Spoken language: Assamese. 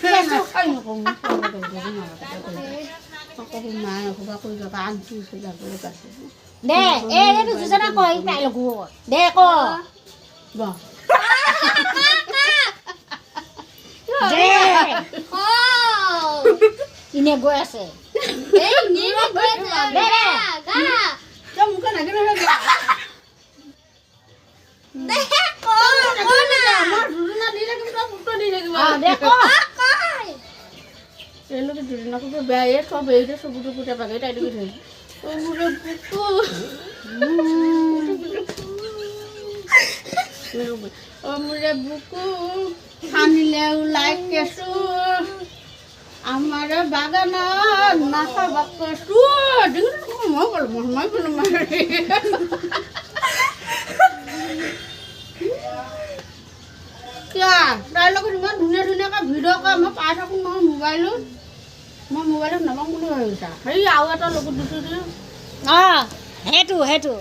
কেঁচু খাই নকওঁ আকৌ মায়ে এসোপা কৰি থকা আনটো যাবলৈ পাইছে দে এইটো যোজনা কয় তাই লগত দে ক দে ইনে গৈ আছে দে তই মোকে নাগিলে দুদিনকো বেয়াই চব এৰিতে চকুটো পুতে পাকে তাইটো ধৰি মোৰে বুকু খানিলে ওলাই কেঁচু আমাৰ বাগানত নাখাবা কেঁচু মই ক'লো মই ক'লো তাইৰ লগত ইমান ধুনীয়া ধুনীয়াকৈ ভিডিঅ' কৰা মই পাই থাকোঁ নহয় মোবাইলত মই মোবাইলত নাপাওঁ বুলি ভাবিছা সেই আৰু এটা লগত দিছোঁ সেইটো